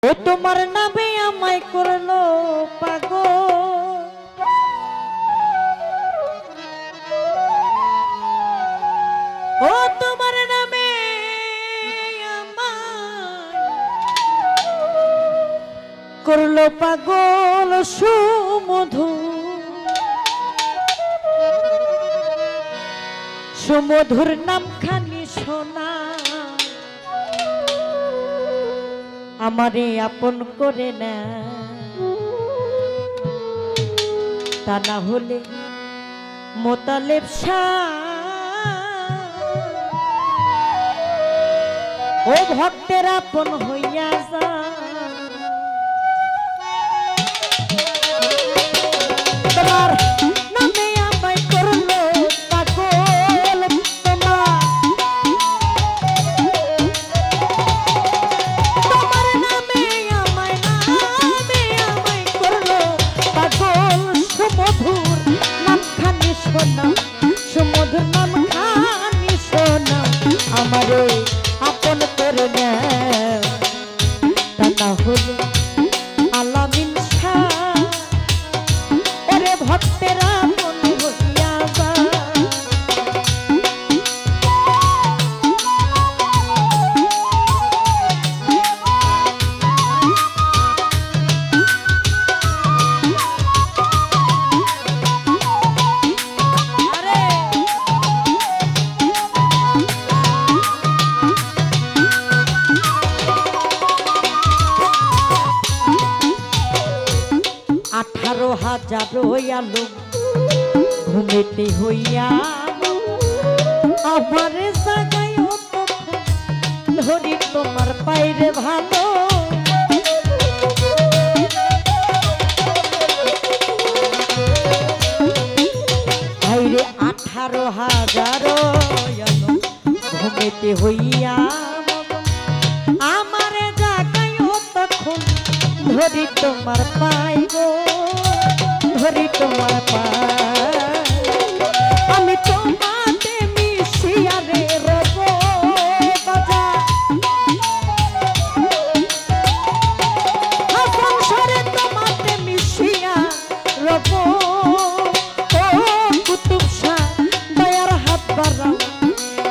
ও তোমার নামে আমায় করলো পাগল, ও তোমার নামে আমায় করলো পাগল। সুমধুর নাম খানি শোনা, আমারে আপন করে না, তা না হলে মোতালেব শাহ ও ভক্তের আপন হইয়া যা। তোমার নামে আমায় করলো পাগল, তোমার নামে আমায় করলো পাগল। সুমধুর নাম খানি শোনা, সুমধুর নাম খানি শোনা, আমারে আপন করে না, তা না হলে আলামিন শাহ ওরে ভক্তেরা আপন হইয়া যা। আঠারো হাজার আলো ঘুমেতে হইয়া আমার জাগায় ধরি তোমার পাইরে ভালো। বাইরে 18,000 আলো ঘুমেতে হইয়া আমার জাগায় তখন ধরি তোমার পাইব, ধরি তোমার পাই। আমি তোমাতে মিশিয়া রে রব বাজা, সংসারে তোমাতে মিশিয়া রব। ও কুতুব শাহ দয়ার হাত বাড়াও,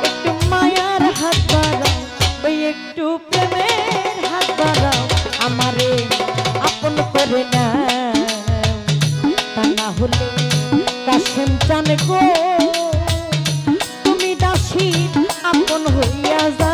একটু মায়ার হাত বাড়াও, ওই একটু প্রেমের হাত বাড়াও, আমারে আপন করে না, তা না হলে কাশেম চান গো তুমি দাসী আপন হইয়া যা।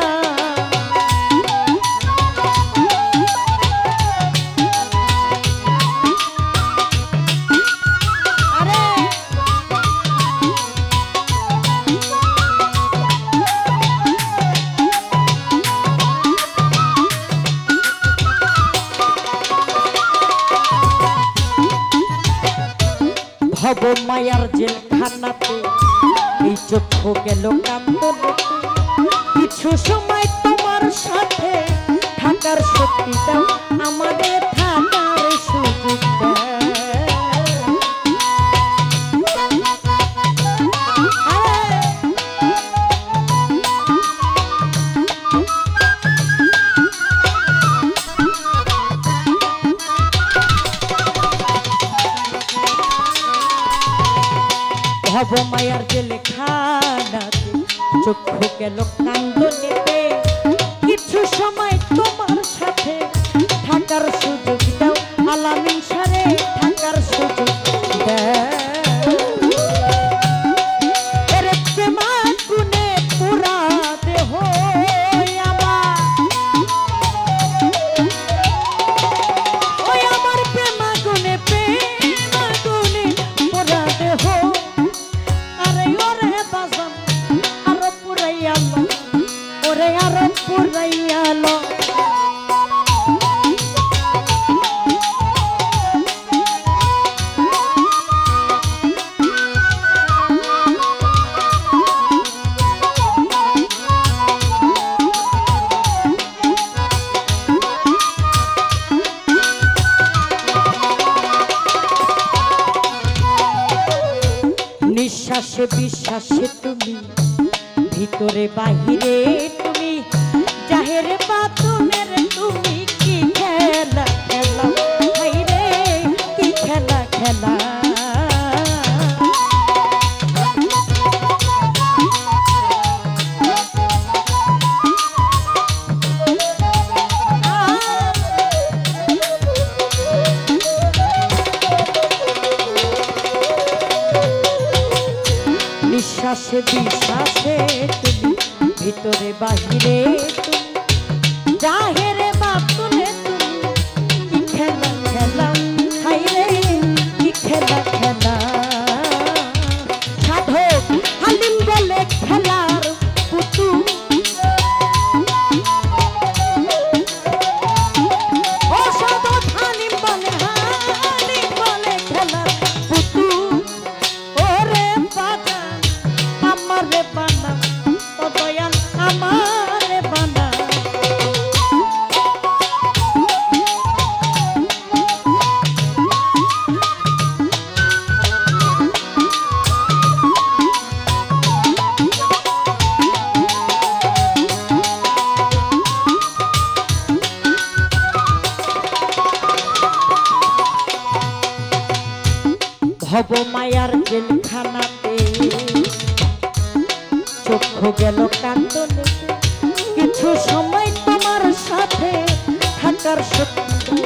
ভব মায়ার জেলখানাতে এই চক্ষু গেল কান্দনে, কিছু সময় তোমার সাথে থাকার শক্তি দাও, আমাদের থাকার সুযোগ দাও। ভব মায়ার জেলখানাতে চক্ষু গেল কান্দনেতে, কিছু সময় তোমার সাথে থাকার সুযোগ দাও, আলামিন সারে থাকার সুযোগ দাও। এর প্রেমা গুনে পুরা দেহ আমার, ওই আমার প্রেমা গুনে পুরা দেহ। ওরে আরো পুরাইয়ালো, নিঃশ্বাসে বিশ্বাসে তুমি, ভিতরে বাহিরে তুমি, জাহের বাতুনের তুমি কি খেল নিঃশ্বাসে বিশ্বাসে তুমি ভিতরে বাহিরে তুমি জাহেরে বাতুনে তুমি কি খেলা খেলা হাইরে কি খেলা খেলা সাধক হালিম বলে খেলার পুতুল ও সাধক হালিম বলে খেলার পুতুল ওরে বাজা আমারে বানা ও দয়াল আমারে বানা ভব মায়ার জেলখানাতে চক্ষু গেল কান্দনে কিছু সময় তোমার সাথে থাকার সুযোগ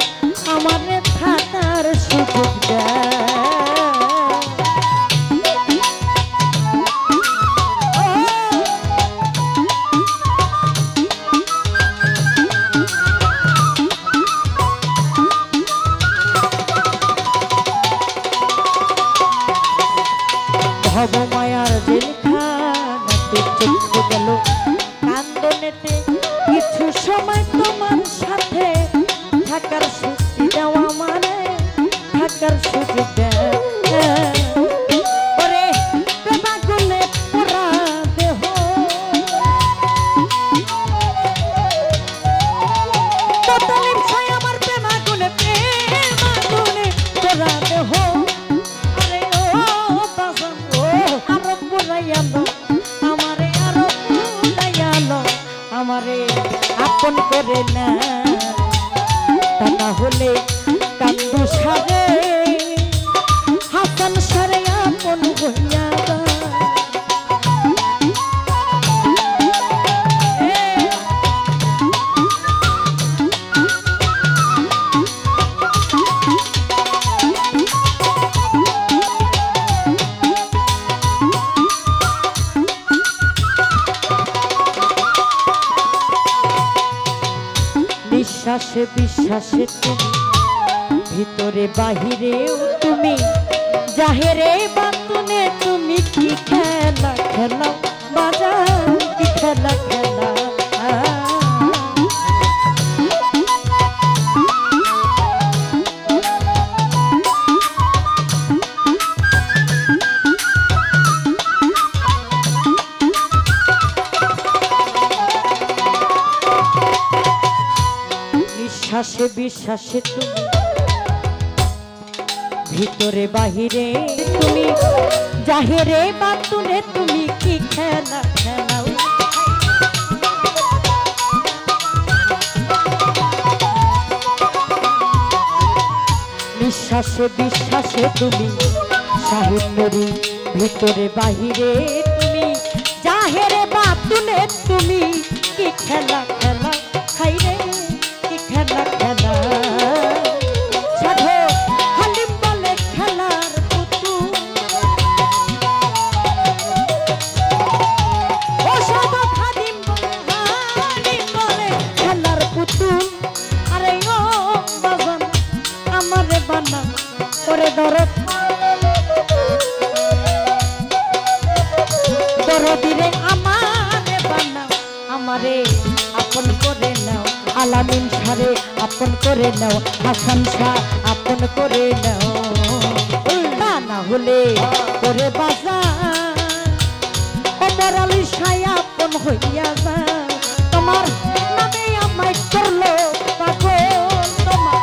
আমারে থাকার সুযোগ ভব মায়ার জেলখানাতে চক্ষু গেল কান্দনেতে কিছু সময় তোমার সাথে থাকার সুযোগ দাও আমারে থাকার সুযোগ দাও ওরে প্রেমাগুনে পোড়া দেহ তোতালির ছাই আমার প্রেমাগুনে পোড়া দেহ আমারে আপন করে না তা না হলে কান্দু সারে হাসান সারে আপন হইয়া নিঃশ্বাসে বিশ্বাসে তুমি ভিতরে বাহিরেও তুমি জাহেরে বাতুনে তুমি কি খেলা খেলা বাজার কি খেলা খেলা নিঃশ্বাসে বিশ্বাসে তুমি ভিতরে বাহিরে তুমি জাহেরে বাতুনে তুমি কি খেলা খেলাও নিঃশ্বাসে বিশ্বাসে তুমি সাহিত্যেরই ভিতরে বাহিরে তুমি জাহেরে বাতুনে তুমি কি খেলা খেলা খাইরে খেলা খেলা সাধো হালিম বলে খেলার পুতুল ও সাধো হালিম বলে খেলার পুতুল আরে ও বাজান আমারে বানা করে দরদিরে আমারে বানা আমারে আপন করে নাও আলামিন সারে আপন করে নাও হাসান শাহ আপন করে নাও তা না হলে করে বাজা ওমর আলী শাহ আপন হইয়া যা তোমার নামে আমায় করলো পাগল তোমার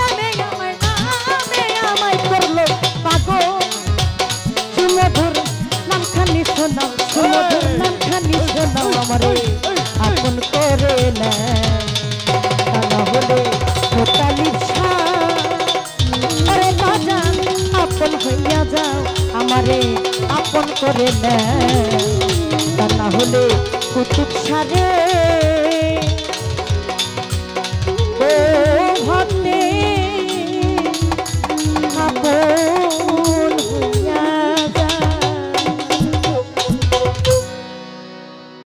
নামে আমায় করলো পাগল সুমধুর নামখানি শোনাও সুমধুর নামখানি শোনাও আমারে আপন করে না তা না হলে তোতালির আরে বাজান আপন হইয়া যাও আমারে আপন করে না তা না হলে কুতুব সারে